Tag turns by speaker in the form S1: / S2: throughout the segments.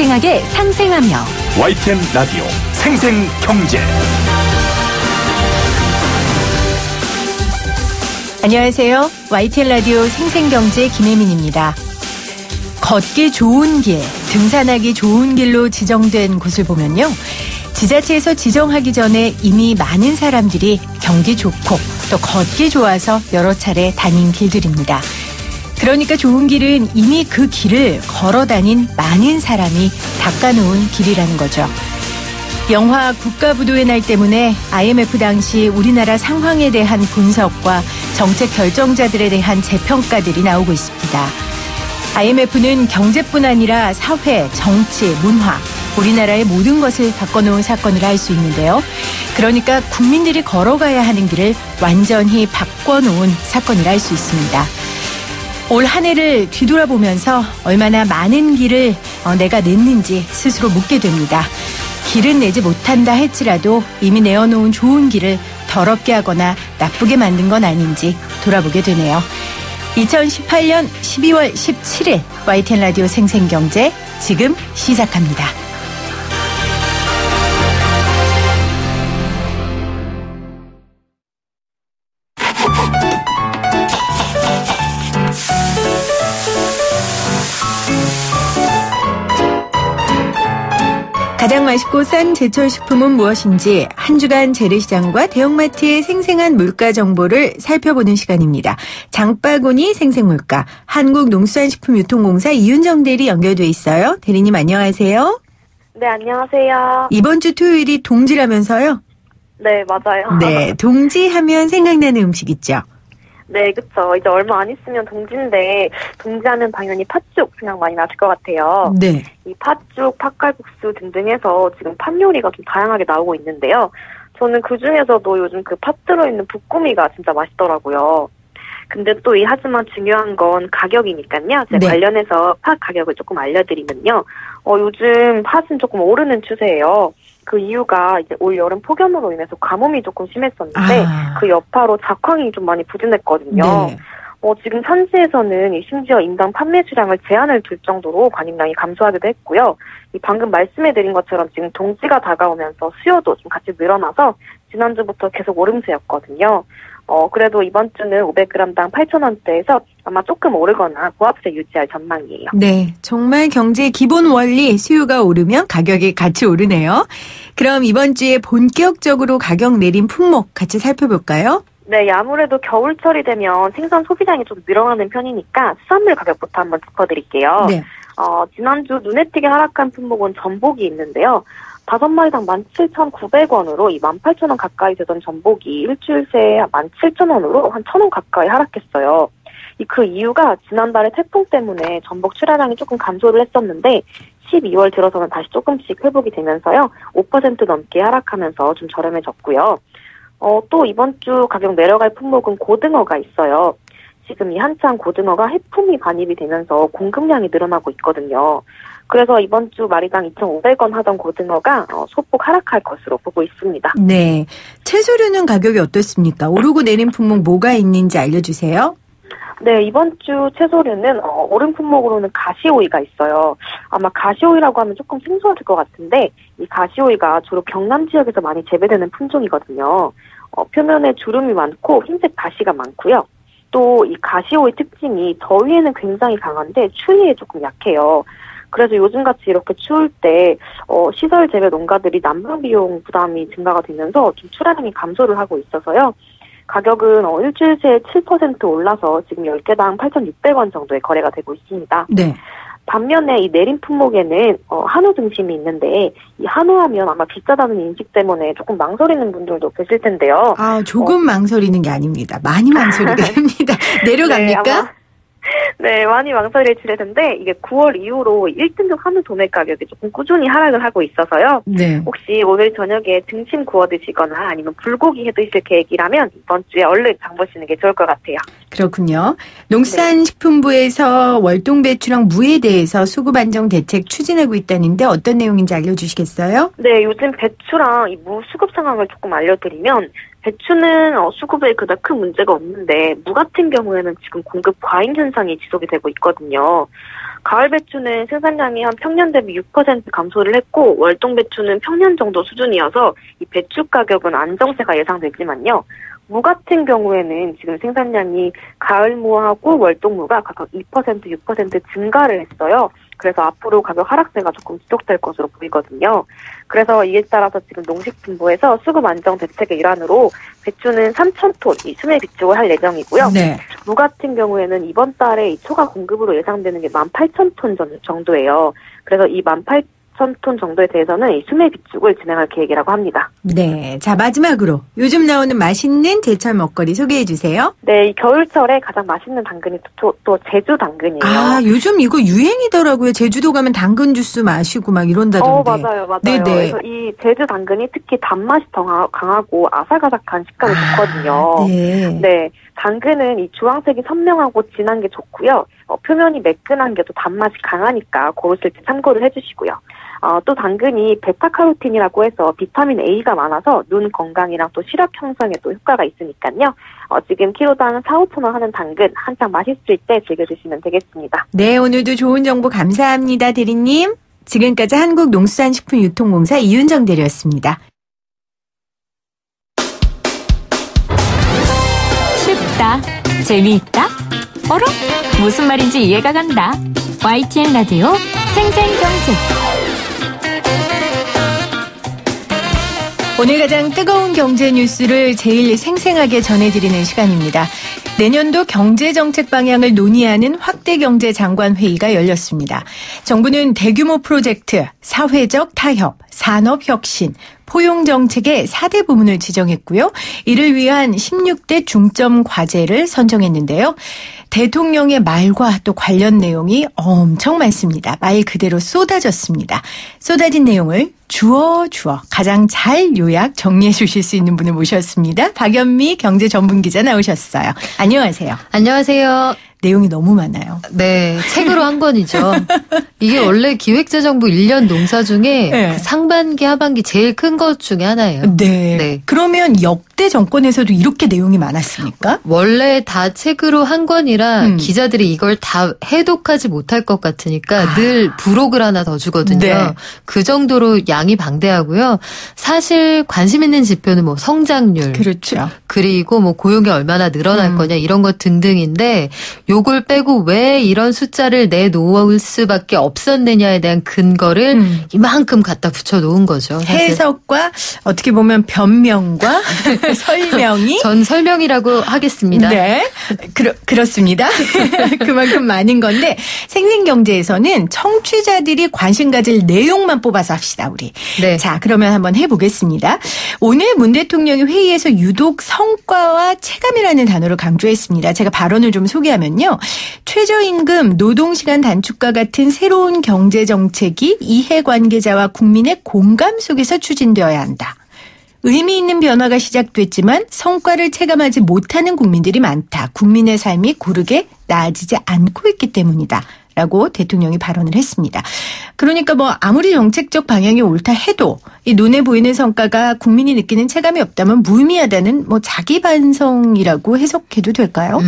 S1: 다양하게 상생하며
S2: YTN 라디오 생생경제.
S3: 안녕하세요. YTN 라디오 생생경제 김혜민입니다. 걷기 좋은 길, 등산하기 좋은 길로 지정된 곳을 보면요. 지자체에서 지정하기 전에 이미 많은 사람들이 경기 좋고 또 걷기 좋아서 여러 차례 다닌 길들입니다. 그러니까 좋은 길은 이미 그 길을 걸어 다닌 많은 사람이 닦아놓은 길이라는 거죠. 영화 국가부도의 날 때문에 IMF 당시 우리나라 상황에 대한 분석과 정책 결정자들에 대한 재평가들이 나오고 있습니다. IMF는 경제뿐 아니라 사회, 정치, 문화, 우리나라의 모든 것을 바꿔놓은 사건을 할 수 있는데요. 그러니까 국민들이 걸어가야 하는 길을 완전히 바꿔놓은 사건이라 할 수 있습니다. 올 한 해를 뒤돌아보면서 얼마나 많은 길을 내가 냈는지 스스로 묻게 됩니다. 길은 내지 못한다 할지라도 이미 내어놓은 좋은 길을 더럽게 하거나 나쁘게 만든 건 아닌지 돌아보게 되네요. 2018년 12월 17일 YTN 라디오 생생경제 지금 시작합니다. 가장 맛있고 싼 제철식품은 무엇인지 한 주간 재래시장과 대형마트의 생생한 물가 정보를 살펴보는 시간입니다. 장바구니 생생물가 한국농수산식품유통공사 이윤정 대리 연결돼 있어요. 대리님 안녕하세요.
S4: 네, 안녕하세요.
S3: 이번 주 토요일이 동지라면서요?
S4: 네, 맞아요.
S3: 네, 동지하면 생각나는 음식 있죠?
S4: 네, 그쵸. 이제 얼마 안 있으면 동지인데 동지하면 당연히 팥죽 생각 많이 나실 것 같아요.
S3: 네.
S4: 이 팥죽, 팥갈국수 등등 해서 지금 팥 요리가 좀 다양하게 나오고 있는데요. 저는 그중에서도 요즘 그 팥 들어있는 부꾸미가 진짜 맛있더라고요. 근데 또 하지만 중요한 건 가격이니까요. 제가
S3: 네.
S4: 관련해서 팥 가격을 조금 알려드리면요. 요즘 팥은 조금 오르는 추세예요. 그 이유가 이제 올 여름 폭염으로 인해서 가뭄이 조금 심했었는데 그 여파로 작황이 좀 많이 부진했거든요.
S3: 네.
S4: 지금 산지에서는 심지어 인당 판매 수량을 제한을 둘 정도로 관임량이 감소하기도 했고요. 방금 말씀해드린 것처럼 지금 동지가 다가오면서 수요도 좀 같이 늘어나서 지난주부터 계속 오름세였거든요. 그래도 이번 주는 500g당 8,000원대에서 아마 조금 오르거나 고압세 유지할 전망이에요.
S3: 네, 정말 경제의 기본 원리 수요가 오르면 가격이 같이 오르네요. 그럼 이번 주에 본격적으로 가격 내린 품목 같이 살펴볼까요?
S4: 네, 아무래도 겨울철이 되면 생선 소비량이 좀 늘어나는 편이니까 수산물 가격부터 한번 짚어드릴게요.
S3: 네.
S4: 지난주 눈에 띄게 하락한 품목은 전복이 있는데요. 5마리당 17,900원으로 18,000원 가까이 되던 전복이 일주일 새에 17,000원으로 한 1,000원 가까이 하락했어요. 그 이유가 지난달에 태풍 때문에 전복 출하량이 조금 감소를 했었는데 12월 들어서는 다시 조금씩 회복이 되면서요. 5% 넘게 하락하면서 좀 저렴해졌고요. 또 이번 주 가격 내려갈 품목은 고등어가 있어요. 지금 이 한창 고등어가 해품이 반입이 되면서 공급량이 늘어나고 있거든요. 그래서 이번 주 마리당 2,500원 하던 고등어가 소폭 하락할 것으로 보고 있습니다.
S3: 네, 채소류는 가격이 어떻습니까? 오르고 내린 품목 뭐가 있는지 알려주세요.
S4: 네, 이번 주 채소류는 오른 품목으로는 가시오이가 있어요. 아마 가시오이라고 하면 조금 생소하실 것 같은데 이 가시오이가 주로 경남 지역에서 많이 재배되는 품종이거든요. 표면에 주름이 많고 흰색 가시가 많고요. 또 이 가시오이 특징이 더위에는 굉장히 강한데 추위에 조금 약해요. 그래서 요즘같이 이렇게 추울 때 시설 재배 농가들이 난방 비용 부담이 증가가 되면서 좀 출하량이 감소를 하고 있어서요. 가격은 일주일 새에 7% 올라서 지금 10개당 8,600원 정도의 거래가 되고 있습니다.
S3: 네.
S4: 반면에 이 내린 품목에는 한우 등심이 있는데 이 한우하면 아마 비싸다는 인식 때문에 조금 망설이는 분들도 계실 텐데요.
S3: 조금 망설이는 게 아닙니다. 많이 망설이게 됩니다. 내려갑니까?
S4: 네, 많이 망설여지게 되는데 이게 9월 이후로 1등급 한우 도매 가격이 조금 꾸준히 하락을 하고 있어서요.
S3: 네.
S4: 혹시 오늘 저녁에 등심 구워 드시거나 아니면 불고기 해 드실 계획이라면 이번 주에 얼른 장 보시는 게 좋을 것 같아요.
S3: 그렇군요. 농수산식품부에서 월동 배추랑 무에 대해서 수급 안정 대책 추진하고 있다는데 어떤 내용인지 알려주시겠어요?
S4: 네, 요즘 배추랑 이 무 수급 상황을 조금 알려드리면 배추는 수급에 그다지 큰 문제가 없는데 무 같은 경우에는 지금 공급 과잉 현상이 지속이 되고 있거든요. 가을 배추는 생산량이 한 평년 대비 6% 감소를 했고 월동 배추는 평년 정도 수준이어서 이 배추 가격은 안정세가 예상되지만요. 무 같은 경우에는 지금 생산량이 가을 무하고 월동 무가 각각 2%, 6% 증가를 했어요. 그래서 앞으로 가격 하락세가 조금 지속될 것으로 보이거든요. 그래서 이에 따라서 지금 농식품부에서 수급 안정 대책의 일환으로 배추는 3,000톤 이 수매 비축을 할 예정이고요.
S3: 네.
S4: 무 같은 경우에는 이번 달에 이 초과 공급으로 예상되는 게 18,000톤 정도예요. 그래서 이 18,000톤 정도에 대해서는 이 수매 비축을 진행할 계획이라고 합니다.
S3: 네. 자, 마지막으로 요즘 나오는 맛있는 제철 먹거리 소개해 주세요.
S4: 네, 이 겨울철에 가장 맛있는 당근이 또 제주 당근이에요.
S3: 아, 요즘 이거 유행이더라고요. 제주도 가면 당근 주스 마시고 막 이런다던데.
S4: 맞아요.
S3: 네네.
S4: 그래서 이 제주 당근이 특히 단맛이 더 강하고 아삭아삭한 식감이 좋거든요.
S3: 네.
S4: 네, 당근은 이 주황색이 선명하고 진한 게 좋고요. 표면이 매끈한 게 또 단맛이 강하니까 고르실 때 참고를 해주시고요. 또 당근이 베타카로틴이라고 해서 비타민 A가 많아서 눈 건강이랑 또 시력 형성에 또 효과가 있으니까요. 지금 키로당 4,5,000원 하는 당근 한창 맛있을 때 즐겨 드시면 되겠습니다.
S3: 네, 오늘도 좋은 정보 감사합니다, 대리님. 지금까지 한국농수산식품유통공사 이윤정 대리였습니다.
S1: 쉽다, 재미있다, 어라? 무슨 말인지 이해가 간다. YTN 라디오 생생경제.
S3: 오늘 가장 뜨거운 경제 뉴스를 제일 생생하게 전해드리는 시간입니다. 내년도 경제정책 방향을 논의하는 확대경제장관회의가 열렸습니다. 정부는 대규모 프로젝트, 사회적 타협, 산업혁신, 포용정책의 4대 부문을 지정했고요. 이를 위한 16대 중점 과제를 선정했는데요. 대통령의 말과 또 관련 내용이 엄청 많습니다. 말 그대로 쏟아졌습니다. 쏟아진 내용을 주어 가장 잘 요약 정리해 주실 수 있는 분을 모셨습니다. 박연미 경제전문기자 나오셨어요. 안녕하세요.
S5: 안녕하세요.
S3: 내용이 너무 많아요.
S5: 네, 책으로 한 권이죠. 이게 원래 기획재정부 1년 농사 중에
S3: 네.
S5: 그 상반기, 하반기 제일 큰 것 중에 하나예요.
S3: 네.
S5: 네.
S3: 그러면 역대 정권에서도 이렇게 내용이 많았습니까?
S5: 원래 다 책으로 한 권이라 기자들이 이걸 다 해독하지 못할 것 같으니까 늘 부록을 하나 더 주거든요.
S3: 네.
S5: 그 정도로 양이 방대하고요. 사실 관심 있는 지표는 뭐 성장률.
S3: 그렇죠.
S5: 그리고 뭐 고용이 얼마나 늘어날 거냐 이런 것 등등인데 요걸 빼고 왜 이런 숫자를 내놓을 수밖에 없었느냐에 대한 근거를 이만큼 갖다 붙여놓은 거죠. 사실.
S3: 해석과 어떻게 보면 변명과 설명이
S5: 전 설명이라고 하겠습니다.
S3: 네, 그렇습니다. 그만큼 많은 건데 생생경제에서는 청취자들이 관심 가질 내용만 뽑아서 합시다 우리.
S5: 네.
S3: 자, 그러면 한번 해보겠습니다. 오늘 문 대통령이 회의에서 유독 성과와 체감이라는 단어를 강조했습니다. 제가 발언을 좀 소개하면요. 최저임금, 노동시간 단축과 같은 새로운 경제정책이 이해관계자와 국민의 공감 속에서 추진되어야 한다. 의미 있는 변화가 시작됐지만 성과를 체감하지 못하는 국민들이 많다. 국민의 삶이 고르게 나아지지 않고 있기 때문이다. 라고 대통령이 발언을 했습니다. 그러니까 뭐 아무리 정책적 방향이 옳다 해도 이 눈에 보이는 성과가 국민이 느끼는 체감이 없다면 무의미하다는 뭐 자기 반성이라고 해석해도 될까요?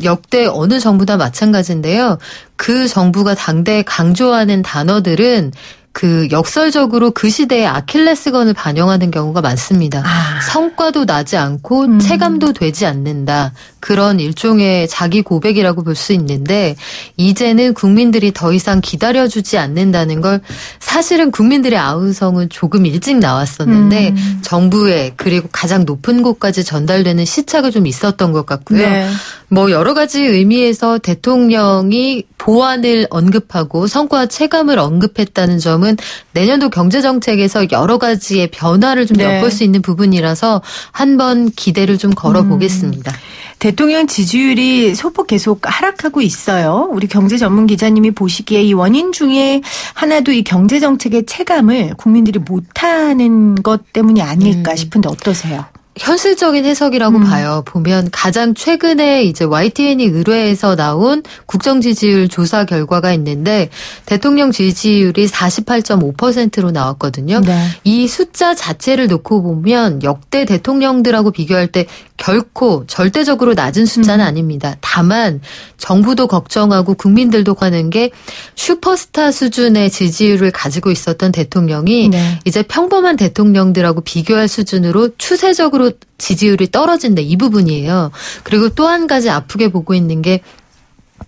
S5: 역대 어느 정부나 마찬가지인데요. 그 정부가 당대에 강조하는 단어들은 그 역설적으로 그 시대의 아킬레스건을 반영하는 경우가 많습니다. 성과도 나지 않고 체감도 되지 않는다. 그런 일종의 자기 고백이라고 볼 수 있는데 이제는 국민들이 더 이상 기다려주지 않는다는 걸 사실은 국민들의 아우성은 조금 일찍 나왔었는데 정부에 그리고 가장 높은 곳까지 전달되는 시차가 좀 있었던 것 같고요.
S3: 네.
S5: 뭐 여러 가지 의미에서 대통령이 보완을 언급하고 성과와 체감을 언급했다는 점은 내년도 경제정책에서 여러 가지의 변화를 좀 엿볼 수 있는 부분이라서 한번 기대를 좀 걸어보겠습니다.
S3: 대통령 지지율이 소폭 계속 하락하고 있어요. 우리 경제 전문 기자님이 보시기에 이 원인 중에 하나도 이 경제정책의 체감을 국민들이 못하는 것 때문이 아닐까 싶은데 어떠세요?
S5: 현실적인 해석이라고 봐요. 보면 가장 최근에 이제 YTN이 의뢰해서 나온 국정 지지율 조사 결과가 있는데 대통령 지지율이 48.5%로 나왔거든요. 네. 이 숫자 자체를 놓고 보면 역대 대통령들하고 비교할 때 결코 절대적으로 낮은 숫자는 아닙니다. 다만 정부도 걱정하고 국민들도 하는 게 슈퍼스타 수준의 지지율을 가지고 있었던 대통령이 네. 이제 평범한 대통령들하고 비교할 수준으로 추세적으로 지지율이 떨어진다 이 부분이에요. 그리고 또 한 가지 아프게 보고 있는 게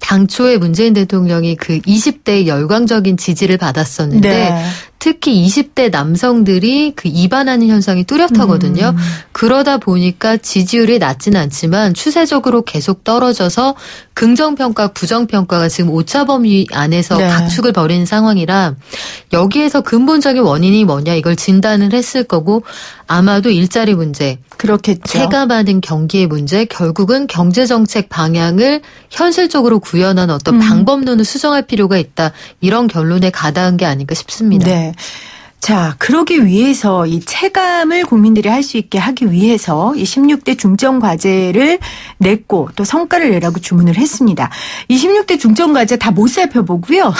S5: 당초에 문재인 대통령이 그 20대의 열광적인 지지를 받았었는데 네. 특히 20대 남성들이 그 이반하는 현상이 뚜렷하거든요. 그러다 보니까 지지율이 낮지는 않지만 추세적으로 계속 떨어져서 긍정평가, 부정평가가 지금 오차범위 안에서 네. 각축을 벌이는 상황이라 여기에서 근본적인 원인이 뭐냐 이걸 진단을 했을 거고 아마도 일자리 문제,
S3: 그렇겠죠.
S5: 체감하는 경기의 문제, 결국은 경제정책 방향을 현실적으로 구현하는 어떤 방법론을 수정할 필요가 있다. 이런 결론에 가닿은 게 아닐까 싶습니다.
S3: 네. 자, 그러기 위해서 이 체감을 국민들이 할 수 있게 하기 위해서 이 16대 중점 과제를 냈고 또 성과를 내라고 주문을 했습니다. 이 16대 중점 과제 다 못 살펴보고요.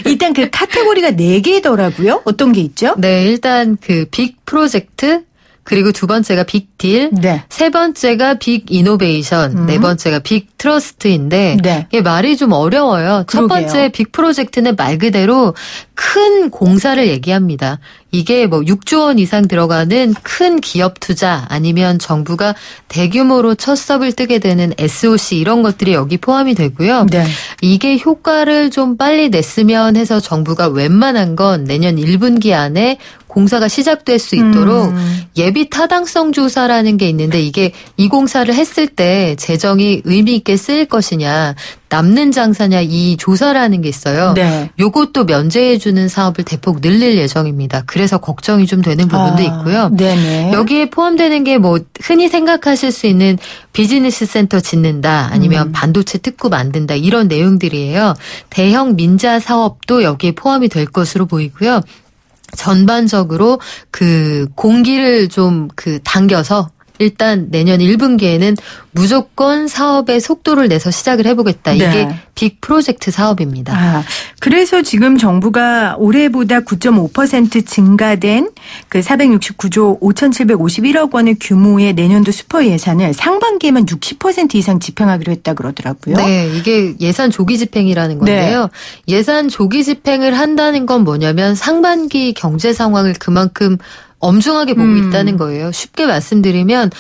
S3: 일단 그 카테고리가 4개더라고요. 어떤 게 있죠?
S5: 네, 일단 그 빅 프로젝트, 그리고 두 번째가 빅딜, 네. 세 번째가 빅 이노베이션, 네 번째가 빅 트러스트인데 네. 이게 말이 좀 어려워요. 첫 번째 빅 프로젝트는 말 그대로 큰 공사를 얘기합니다. 이게 뭐 6조 원 이상 들어가는 큰 기업 투자 아니면 정부가 대규모로 첫 섭을 뜨게 되는 SOC 이런 것들이 여기 포함이 되고요. 네. 이게 효과를 좀 빨리 냈으면 해서 정부가 웬만한 건 내년 1분기 안에 공사가 시작될 수 있도록 예비 타당성 조사라는 게 있는데 이게 이 공사를 했을 때 재정이 의미 있게 쓰일 것이냐 남는 장사냐 이 조사라는 게 있어요. 네. 요것도 면제해주는 사업을 대폭 늘릴 예정입니다. 그래서 걱정이 좀 되는 부분도 있고요. 네네. 여기에 포함되는 게 뭐 흔히 생각하실 수 있는 비즈니스 센터 짓는다 아니면 반도체 특구 만든다 이런 내용들이에요. 대형 민자 사업도 여기에 포함이 될 것으로 보이고요. 전반적으로 그 공기를 좀 그 당겨서 일단 내년 1분기에는 무조건 사업의 속도를 내서 시작을 해보겠다. 이게 네. 빅 프로젝트 사업입니다.
S3: 아, 그래서 지금 정부가 올해보다 9.5% 증가된 그 469조 5,751억 원의 규모의 내년도 슈퍼 예산을 상반기에만 60% 이상 집행하기로 했다 그러더라고요.
S5: 네, 이게 예산 조기 집행이라는 건데요. 네. 예산 조기 집행을 한다는 건 뭐냐면 상반기 경제 상황을 그만큼 엄중하게 보고 있다는 거예요. 쉽게 말씀드리면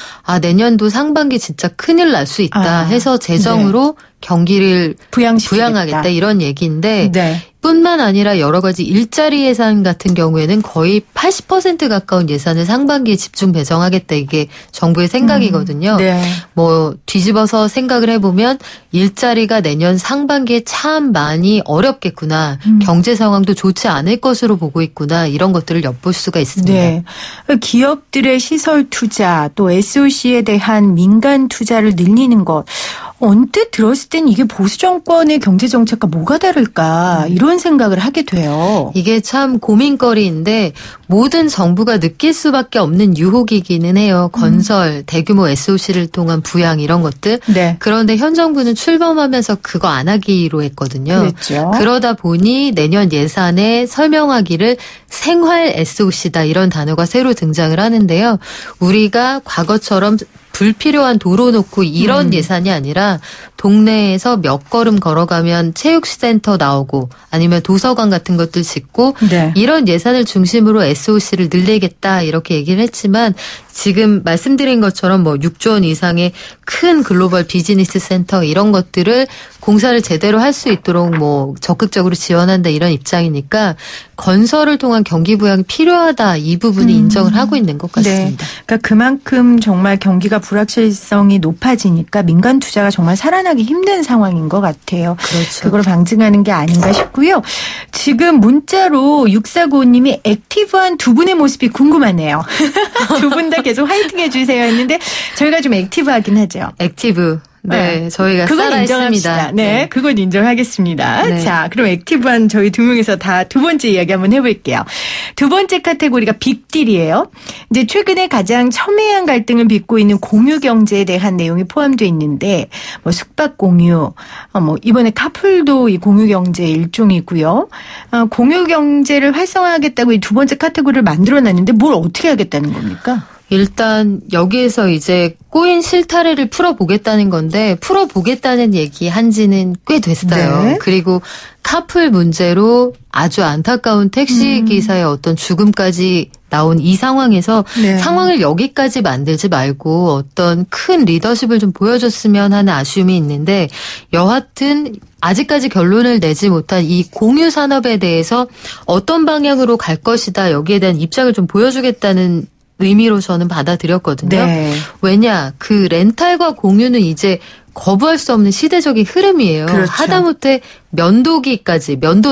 S5: 내년도 상반기 진짜 큰일 날 수 있다 해서 재정으로 네. 경기를 부양하겠다 이런 얘기인데 네. 뿐만 아니라 여러 가지 일자리 예산 같은 경우에는 거의 80% 가까운 예산을 상반기에 집중 배정하겠다 이게 정부의 생각이거든요. 네. 뭐 뒤집어서 생각을 해보면 일자리가 내년 상반기에 참 많이 어렵겠구나. 경제 상황도 좋지 않을 것으로 보고 있구나. 이런 것들을 엿볼 수가 있습니다.
S3: 네. 기업들의 시설 투자 또 SOC에 대한 민간 투자를 늘리는 것. 언뜻 들었을 땐 이게 보수 정권의 경제 정책과 뭐가 다를까 이런 생각을 하게 돼요.
S5: 이게 참 고민거리인데 모든 정부가 느낄 수밖에 없는 유혹이기는 해요. 건설, 대규모 SOC를 통한 부양 이런 것들. 네. 그런데 현 정부는 출범하면서 그거 안 하기로 했거든요.
S3: 그렇죠.
S5: 그러다 보니 내년 예산에 설명하기를 생활 SOC다 이런 단어가 새로 등장을 하는데요. 우리가 과거처럼 불필요한 도로 놓고 이런 예산이 아니라 동네에서 몇 걸음 걸어가면 체육센터 나오고 아니면 도서관 같은 것들 짓고 네. 이런 예산을 중심으로 SOC를 늘리겠다 이렇게 얘기를 했지만 지금 말씀드린 것처럼 뭐 6조 원 이상의 큰 글로벌 비즈니스 센터 이런 것들을 공사를 제대로 할 수 있도록 뭐 적극적으로 지원한다 이런 입장이니까 건설을 통한 경기 부양이 필요하다 이 부분이 인정을 하고 있는 것 같습니다.
S3: 네. 그러니까 그만큼 정말 경기가 불확실성이 높아지니까 민간 투자가 정말 살아나기 힘든 상황인 것 같아요.
S5: 그렇죠.
S3: 그걸 방증하는 게 아닌가 싶고요. 지금 문자로 6495님이 액티브한 두 분의 모습이 궁금하네요. 두 분 다 계속 화이팅 해주세요 했는데 저희가 좀 액티브하긴 하죠.
S5: 액티브. 네, 저희가
S3: 그건 인정합시다. 네, 그건 인정하겠습니다. 네. 자, 그럼 액티브한 저희 두 명이서 다 두 번째 이야기 한번 해볼게요. 두 번째 카테고리가 빅딜이에요. 이제 최근에 가장 첨예한 갈등을 빚고 있는 공유 경제에 대한 내용이 포함되어 있는데, 뭐 숙박 공유, 뭐 이번에 카풀도 이 공유 경제의 일종이고요. 공유 경제를 활성화하겠다고 이 두 번째 카테고리를 만들어놨는데 뭘 어떻게 하겠다는 겁니까?
S5: 일단 여기에서 이제 꼬인 실타래를 풀어보겠다는 건데 풀어보겠다는 얘기 한 지는 꽤 됐어요. 네. 그리고 카풀 문제로 아주 안타까운 택시기사의 어떤 죽음까지 나온 이 상황에서 네. 상황을 여기까지 만들지 말고 어떤 큰 리더십을 좀 보여줬으면 하는 아쉬움이 있는데 여하튼 아직까지 결론을 내지 못한 이 공유 산업에 대해서 어떤 방향으로 갈 것이다 여기에 대한 입장을 좀 보여주겠다는 의미로 저는 받아들였거든요. 네. 왜냐, 그 렌탈과 공유는 이제 거부할 수 없는 시대적인 흐름이에요. 그렇죠. 하다못해 면도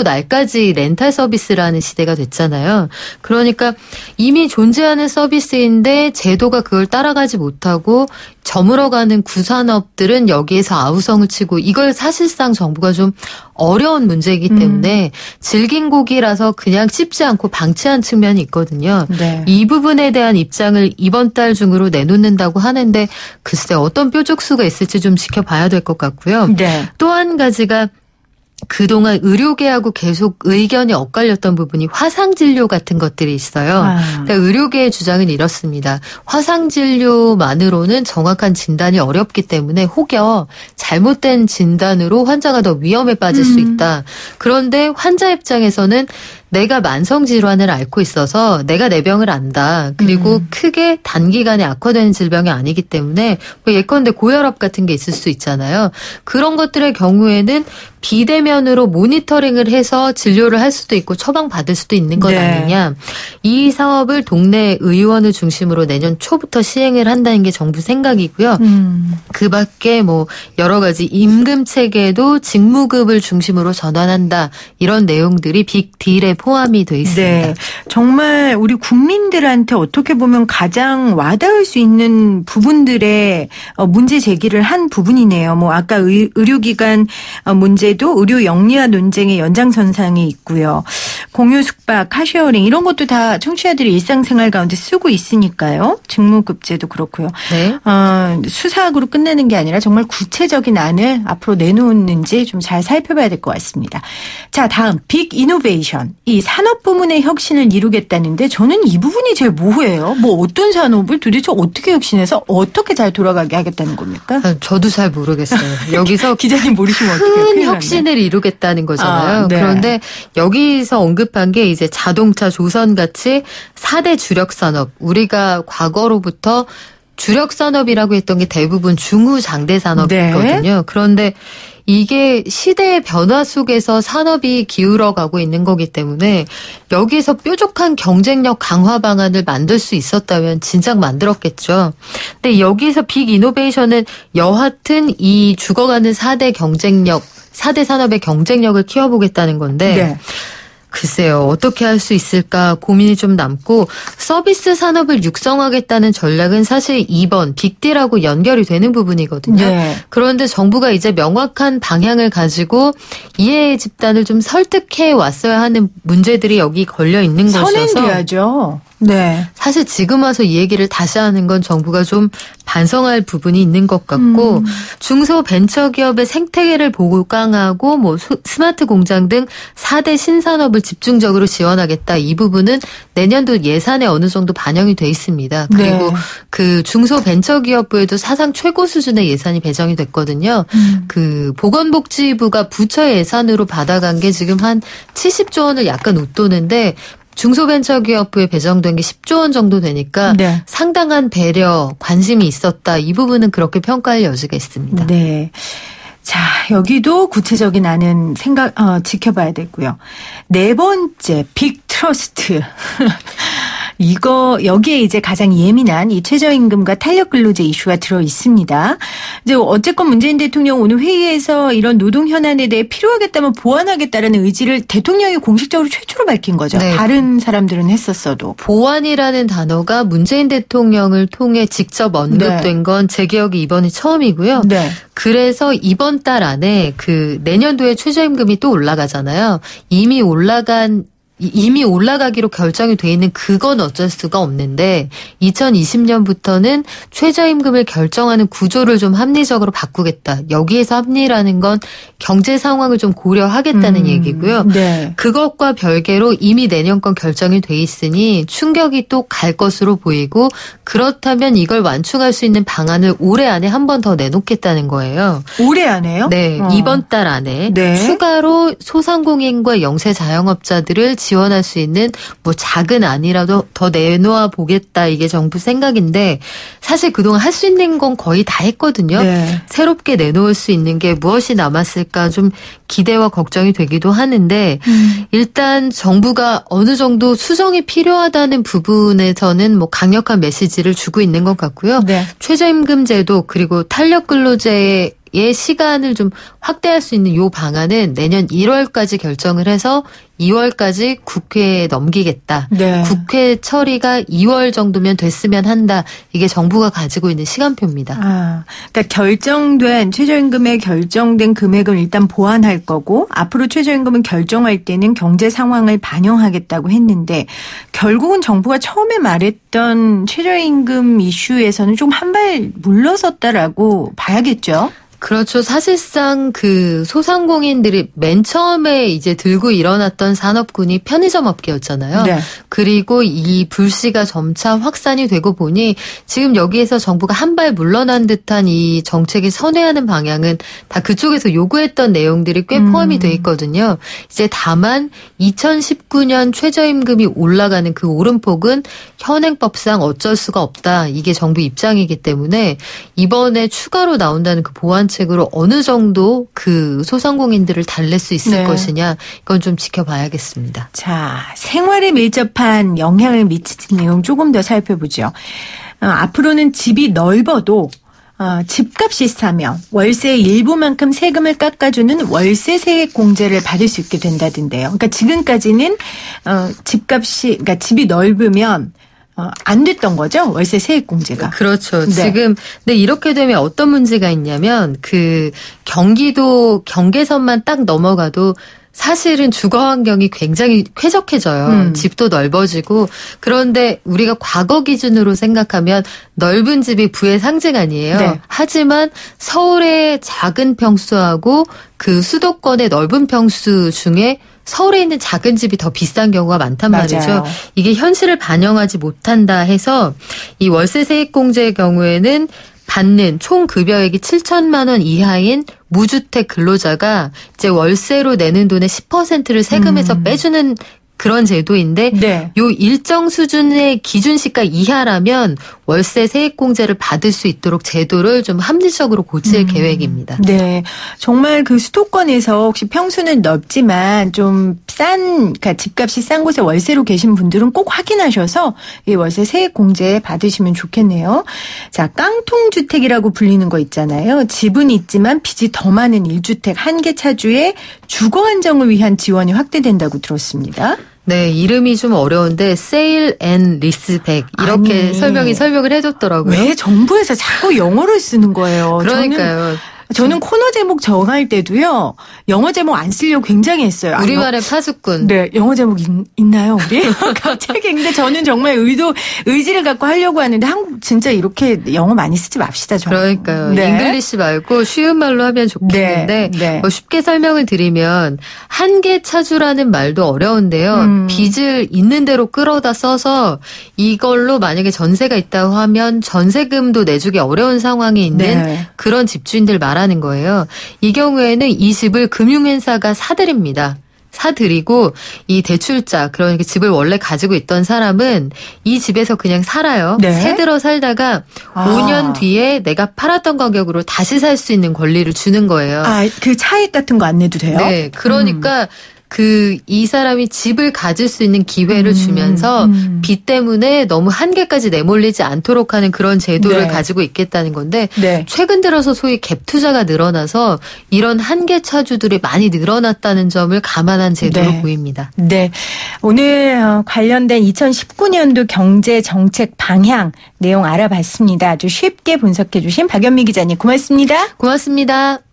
S5: 날까지 렌탈 서비스라는 시대가 됐잖아요. 그러니까 이미 존재하는 서비스인데 제도가 그걸 따라가지 못하고 저물어가는 구산업들은 여기에서 아우성을 치고 이걸 사실상 정부가 좀 어려운 문제이기 때문에 질긴 고기라서 그냥 씹지 않고 방치한 측면이 있거든요. 네. 이 부분에 대한 입장을 이번 달 중으로 내놓는다고 하는데 글쎄 어떤 뾰족수가 있을지 좀 지켜봐야 될 것 같고요. 네. 또 한 가지가 그동안 의료계하고 계속 의견이 엇갈렸던 부분이 화상진료 같은 것들이 있어요. 그러니까 의료계의 주장은 이렇습니다. 화상진료만으로는 정확한 진단이 어렵기 때문에 혹여 잘못된 진단으로 환자가 더 위험에 빠질 수 있다. 그런데 환자 입장에서는 내가 만성질환을 앓고 있어서 내가 내 병을 안다. 그리고 크게 단기간에 악화되는 질병이 아니기 때문에 뭐 예컨대 고혈압 같은 게 있을 수 있잖아요. 그런 것들의 경우에는 비대면으로 모니터링을 해서 진료를 할 수도 있고 처방받을 수도 있는 것 네. 아니냐. 이 사업을 동네 의원을 중심으로 내년 초부터 시행을 한다는 게 정부 생각이고요. 그 밖에 뭐 여러 가지 임금 체계도 직무급을 중심으로 전환한다. 이런 내용들이 빅딜에 포함이 돼 있습니다. 네.
S3: 정말 우리 국민들한테 어떻게 보면 가장 와닿을 수 있는 부분들의 문제 제기를 한 부분이네요. 뭐 아까 의료기관 문제도 의료 영리화 논쟁의 연장선상에 있고요. 공유 숙박, 카쉐어링 이런 것도 다 청취자들이 일상생활 가운데 쓰고 있으니까요. 직무급제도 그렇고요. 네. 수사학으로 끝내는 게 아니라 정말 구체적인 안을 앞으로 내놓는지 좀 잘 살펴봐야 될 것 같습니다. 자, 다음 빅 이노베이션. 이 산업 부문의 혁신을 이루겠다는데 저는 이 부분이 제일 모호해요. 뭐 어떤 산업을 도대체 어떻게 혁신해서 어떻게 잘 돌아가게 하겠다는 겁니까?
S5: 저도 잘 모르겠어요. 여기서
S3: 기자님 모르시면 어떡해요?
S5: 큰 혁신을 이루겠다는 거잖아요. 네. 그런데 여기서 언급한 게 이제 자동차, 조선같이 4대 주력 산업. 우리가 과거로부터 주력 산업이라고 했던 게 대부분 중후장대 산업이거든요. 네. 그런데 이게 시대의 변화 속에서 산업이 기울어가고 있는 거기 때문에 여기에서 뾰족한 경쟁력 강화 방안을 만들 수 있었다면 진작 만들었겠죠. 근데 여기에서 빅 이노베이션은 여하튼 이 죽어가는 4대 산업의 경쟁력을 키워보겠다는 건데 네. 글쎄요. 어떻게 할 수 있을까 고민이 좀 남고 서비스 산업을 육성하겠다는 전략은 사실 2번 빅딜하고 연결이 되는 부분이거든요. 네. 그런데 정부가 이제 명확한 방향을 가지고 이해 집단을 좀 설득해 왔어야 하는 문제들이 여기 걸려 있는 것이어서
S3: 선행돼야죠. 네.
S5: 사실 지금 와서 이 얘기를 다시 하는 건 정부가 좀 반성할 부분이 있는 것 같고 중소벤처기업의 생태계를 보강하고 뭐 스마트 공장 등 4대 신산업을 집중적으로 지원하겠다. 이 부분은 내년도 예산에 어느 정도 반영이 돼 있습니다. 그리고 네. 그 중소벤처기업부에도 사상 최고 수준의 예산이 배정이 됐거든요. 그 보건복지부가 부처 예산으로 받아간 게 지금 한 70조 원을 약간 웃도는데 중소벤처기업부에 배정된 게 10조 원 정도 되니까 네. 상당한 배려, 관심이 있었다. 이 부분은 그렇게 평가할 여지가 있습니다.
S3: 네. 자, 여기도 구체적인 안은 지켜봐야 되고요. 네 번째, 빅 트러스트. 여기에 이제 가장 예민한 이 최저임금과 탄력근로제 이슈가 들어 있습니다. 이제 어쨌건 문재인 대통령 오늘 회의에서 이런 노동 현안에 대해 필요하겠다면 보완하겠다라는 의지를 대통령이 공식적으로 최초로 밝힌 거죠.
S5: 네.
S3: 다른 사람들은 했었어도.
S5: 보완이라는 단어가 문재인 대통령을 통해 직접 언급된 건 제 기억이 이번이 처음이고요.
S3: 네.
S5: 그래서 이번 달 안에 그 내년도에 최저임금이 또 올라가잖아요. 이미 올라가기로 결정이 돼 있는 그건 어쩔 수가 없는데 2020년부터는 최저임금을 결정하는 구조를 좀 합리적으로 바꾸겠다. 여기에서 합리라는 건 경제 상황을 좀 고려하겠다는 얘기고요.
S3: 네.
S5: 그것과 별개로 이미 내년건 결정이 돼 있으니 충격이 또 갈 것으로 보이고 그렇다면 이걸 완충할 수 있는 방안을 올해 안에 한 번 더 내놓겠다는 거예요.
S3: 올해 안에요?
S5: 네. 이번 달 안에
S3: 네.
S5: 추가로 소상공인과 영세 자영업자들을 지원할 수 있는 뭐 작은 안이라도 더 내놓아 보겠다. 이게 정부 생각인데 사실 그동안 할 수 있는 건 거의 다 했거든요.
S3: 네.
S5: 새롭게 내놓을 수 있는 게 무엇이 남았을까 좀 기대와 걱정이 되기도 하는데 일단 정부가 어느 정도 수정이 필요하다는 부분에서는 뭐 강력한 메시지를 주고 있는 것 같고요.
S3: 네.
S5: 최저임금 제도 그리고 탄력근로제의 시간을 좀 확대할 수 있는 요 방안은 내년 1월까지 결정을 해서 2월까지 국회에 넘기겠다.
S3: 네.
S5: 국회 처리가 2월 정도면 됐으면 한다. 이게 정부가 가지고 있는 시간표입니다.
S3: 그러니까 최저임금에 결정된 금액을 일단 보완할 거고 앞으로 최저임금은 결정할 때는 경제 상황을 반영하겠다고 했는데 결국은 정부가 처음에 말했던 최저임금 이슈에서는 좀 한 발 물러섰다라고 봐야겠죠.
S5: 그렇죠. 사실상 그 소상공인들이 맨 처음에 이제 들고 일어났던 산업군이 편의점 업계였잖아요.
S3: 네.
S5: 그리고 이 불씨가 점차 확산이 되고 보니 지금 여기에서 정부가 한 발 물러난 듯한 이 정책이 선회하는 방향은 다 그쪽에서 요구했던 내용들이 꽤 포함이 돼 있거든요. 이제 다만 2019년 최저임금이 올라가는 그 오름폭은 현행법상 어쩔 수가 없다. 이게 정부 입장이기 때문에 이번에 추가로 나온다는 그 보완책으로 어느 정도 그 소상공인들을 달랠 수 있을
S3: 네.
S5: 것이냐 이건 좀 지켜봐야겠습니다.
S3: 자, 생활에 밀접한 영향을 미치는 내용 조금 더 살펴보죠. 앞으로는 집이 넓어도 집값이 싸면 월세의 일부만큼 세금을 깎아주는 월세 세액 공제를 받을 수 있게 된다던데요. 그러니까 지금까지는 그러니까 집이 넓으면 안 됐던 거죠? 월세 세액 공제가.
S5: 그렇죠.
S3: 네.
S5: 지금 근데 이렇게 되면 어떤 문제가 있냐면 그 경기도 경계선만 딱 넘어가도 사실은 주거 환경이 굉장히 쾌적해져요. 집도 넓어지고 그런데 우리가 과거 기준으로 생각하면 넓은 집이 부의 상징 아니에요.
S3: 네.
S5: 하지만 서울의 작은 평수하고 그 수도권의 넓은 평수 중에 서울에 있는 작은 집이 더 비싼 경우가 많단 말이죠.
S3: 맞아요.
S5: 이게 현실을 반영하지 못한다 해서 이 월세 세액 공제의 경우에는 받는 총 급여액이 7천만 원 이하인 무주택 근로자가 이제 월세로 내는 돈의 10%를 세금에서 빼주는 그런 제도인데
S3: 네.
S5: 요 일정 수준의 기준 시가 이하라면 월세 세액 공제를 받을 수 있도록 제도를 좀 합리적으로 고칠 계획입니다.
S3: 네. 정말 그 수도권에서 혹시 평수는 넓지만 좀 그러니까 집값이 싼 곳에 월세로 계신 분들은 꼭 확인하셔서 이 월세 세액 공제 받으시면 좋겠네요. 자, 깡통주택이라고 불리는 거 있잖아요. 집은 있지만 빚이 더 많은 1주택 한 개 차주의 주거 안정을 위한 지원이 확대된다고 들었습니다.
S5: 네, 이름이 좀 어려운데 세일 앤 리스백 이렇게 설명을 해줬더라고요.
S3: 왜 정부에서 자꾸 영어를 쓰는 거예요?
S5: 그러니까요.
S3: 저는 코너 제목 정할 때도요. 영어 제목 안 쓰려고 굉장히 했어요.
S5: 우리말의 파수꾼.
S3: 네. 영어 제목 있나요 우리? 갑자기. 근데 저는 정말 의지를 갖고 하려고 하는데 한국 진짜 이렇게 영어 많이 쓰지 맙시다. 정말.
S5: 그러니까요.
S3: 네.
S5: 잉글리시 말고 쉬운 말로 하면 좋겠는데
S3: 네.
S5: 뭐 쉽게 설명을 드리면 한계 차주라는 말도 어려운데요. 빚을 있는 대로 끌어다 써서 이걸로 만약에 전세가 있다고 하면 전세금도 내주기 어려운 상황에 있는
S3: 네.
S5: 그런 집주인들 말하는 거예요. 이 경우에는 이 집을 금융회사가 사드립니다. 사드리고 이 대출자 그러니까 집을 원래 가지고 있던 사람은 이 집에서 그냥 살아요.
S3: 네.
S5: 새들어 살다가 5년 뒤에 내가 팔았던 가격으로 다시 살 수 있는 권리를 주는 거예요.
S3: 그 차익 같은 거 안 내도 돼요?
S5: 네. 그러니까 이 사람이 집을 가질 수 있는 기회를 주면서 빚 때문에 너무 한계까지 내몰리지 않도록 하는 그런 제도를
S3: 네.
S5: 가지고 있겠다는 건데
S3: 네.
S5: 최근 들어서 소위 갭 투자가 늘어나서 이런 한계 차주들이 많이 늘어났다는 점을 감안한 제도로
S3: 네.
S5: 보입니다.
S3: 네. 오늘 관련된 2019년도 경제 정책 방향 내용 알아봤습니다. 아주 쉽게 분석해 주신 박연미 기자님 고맙습니다.
S5: 고맙습니다.